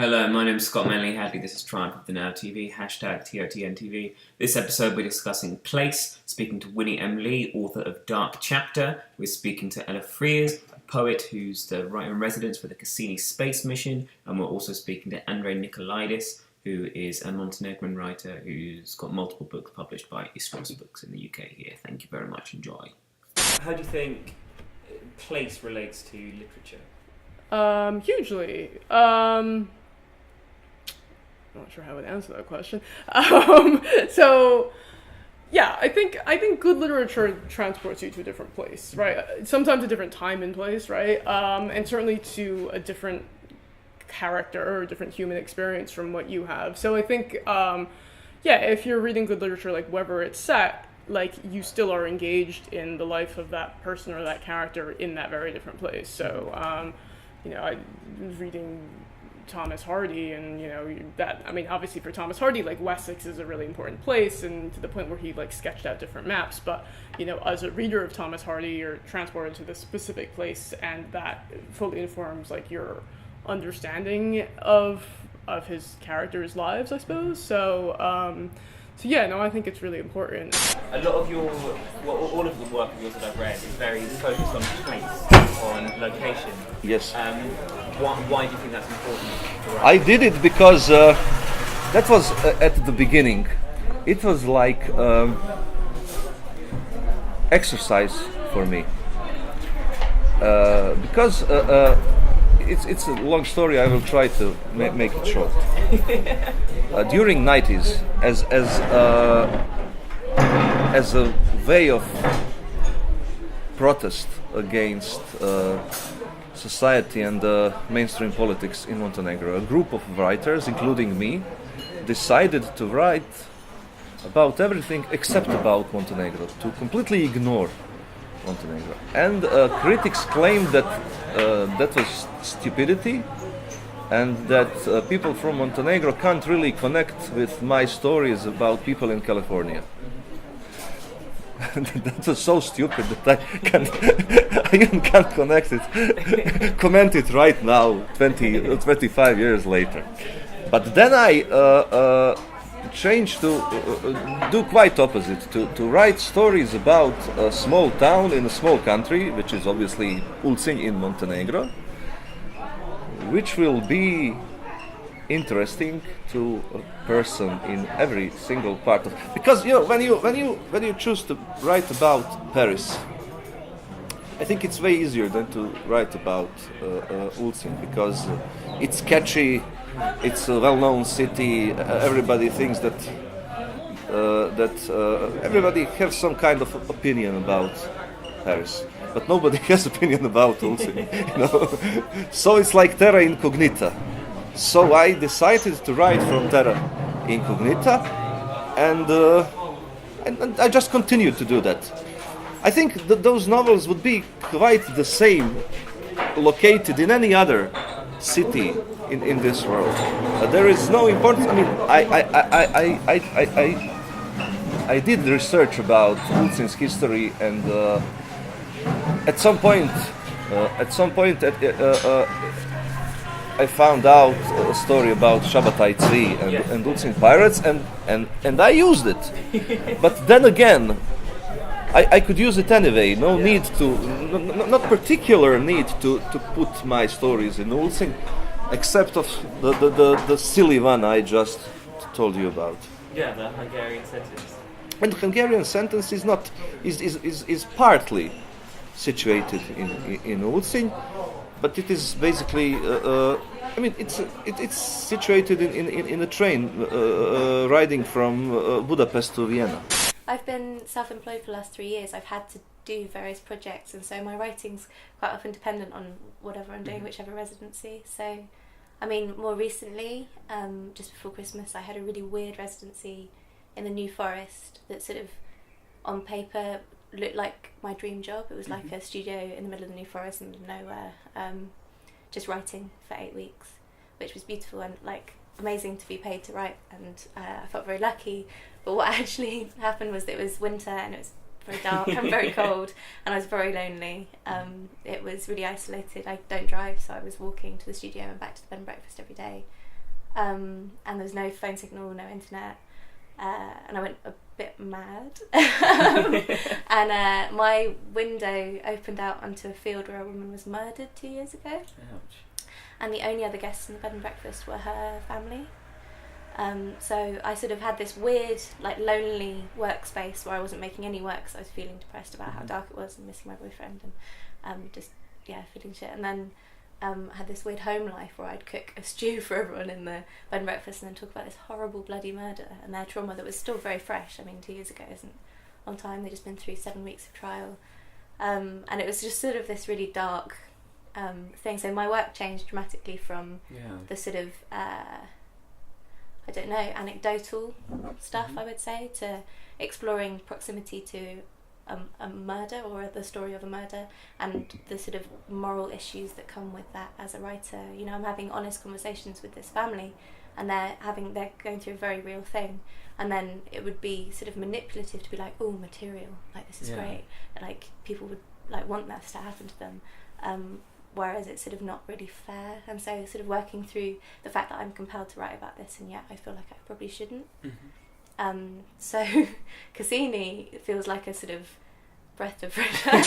Hello, my name is Scott Manley Hadley. This is Triumph of the Now TV, hashtag TOTNTV. This episode we're discussing Place, speaking to Winnie M Li, author of Dark Chapter. We're speaking to Frears, a poet who's the writer-in-residence for the Cassini space mission. And we're also speaking to Andrej Nikolaidis, who is a Montenegrin writer who's got multiple books published by Frears Books in the UK here. Thank you very much. Enjoy. How do you think Place relates to literature? Hugely. I'm not sure how I would answer that question. So, yeah, I think good literature transports you to a different place, right? Sometimes a different time and place, right? And certainly to a different character or a different human experience from what you have. So I think, if you're reading good literature, like wherever it's set, like you still are engaged in the life of that person or that character in that very different place. So, I was reading Thomas Hardy, and obviously for Thomas Hardy, like Wessex is a really important place, and to the point where he like sketched out different maps. But as a reader of Thomas Hardy, you're transported to this specific place, and that fully informs like your understanding of his characters' lives, I suppose. So I think it's really important. A lot of all of the work of yours that I've read is very focused on place, on location. Yes. Why do you think that's important to write? I did it because that was at the beginning. It was like exercise for me. Because it's a long story. I will try to make it short. During 90s, as a way of protest against society and mainstream politics in Montenegro, a group of writers, including me, decided to write about everything except about Montenegro, to completely ignore Montenegro. And critics claimed that that was stupidity, and that people from Montenegro can't really connect with my stories about people in California. That was so stupid that I even can't comment it right now, 25 years later. But then I changed to do quite opposite, to write stories about a small town in a small country, which is obviously Ulcinj in Montenegro, which will be interesting to a person in every single part of, because when you choose to write about Paris, I think it's way easier than to write about Ulcinj, because it's catchy, it's a well-known city. Everybody thinks that everybody has some kind of opinion about Paris, but nobody has opinion about Ulcinj. So it's like terra incognita. So I decided to write from terra incognita, and I just continued to do that. I think that those novels would be quite the same located in any other city in this world. There is no importance. I mean, I did research about Ulcinj's history, and at some point, I found out a story about Shabbatai Tzvi and Ulcinj pirates, and I used it. But then again, I could use it anyway. No need to, not particular need to put my stories in Ulcinj, except of the silly one I just told you about. Yeah, the Hungarian sentence. And the Hungarian sentence is partly situated in Ulcinj, but it is basically. It's situated in a train riding from Budapest to Vienna. I've been self-employed for the last 3 years. I've had to do various projects, and so my writing's quite often dependent on whatever I'm doing, whichever residency. So, more recently, just before Christmas, I had a really weird residency in the New Forest that sort of, on paper, looked like my dream job. It was like a studio in the middle of the New Forest in the middle of nowhere, just writing for 8 weeks, which was beautiful and amazing to be paid to write, and I felt very lucky. But what actually happened was that it was winter and it was very dark and very cold, and I was very lonely. It was really isolated. I don't drive, so I was walking to the studio and back to the bed and breakfast every day, and there was no phone signal, no internet, and I went a bit mad. And my window opened out onto a field where a woman was murdered 2 years ago. Ouch. And the only other guests in the bed and breakfast were her family. So I sort of had this weird, like, lonely workspace where I wasn't making any work because I was feeling depressed about how dark it was and missing my boyfriend and just, yeah, feeling shit. And then I had this weird home life where I'd cook a stew for everyone in the bed and breakfast and then talk about this horrible bloody murder and their trauma that was still very fresh. I mean, 2 years ago isn't a long time. They'd just been through 7 weeks of trial. And it was just sort of this really dark thing. So my work changed dramatically from the sort of I don't know, anecdotal stuff, I would say, to exploring proximity to a murder or the story of a murder and the sort of moral issues that come with that as a writer. You know, I'm having honest conversations with this family and they're going through a very real thing, and then it would be sort of manipulative to be like, oh, material, like, this is great, and, like, people would, like, want this to happen to them, whereas it's sort of not really fair. And so sort of working through the fact that I'm compelled to write about this and yet I feel like I probably shouldn't. So Cassini feels like a sort of breath of fresh air.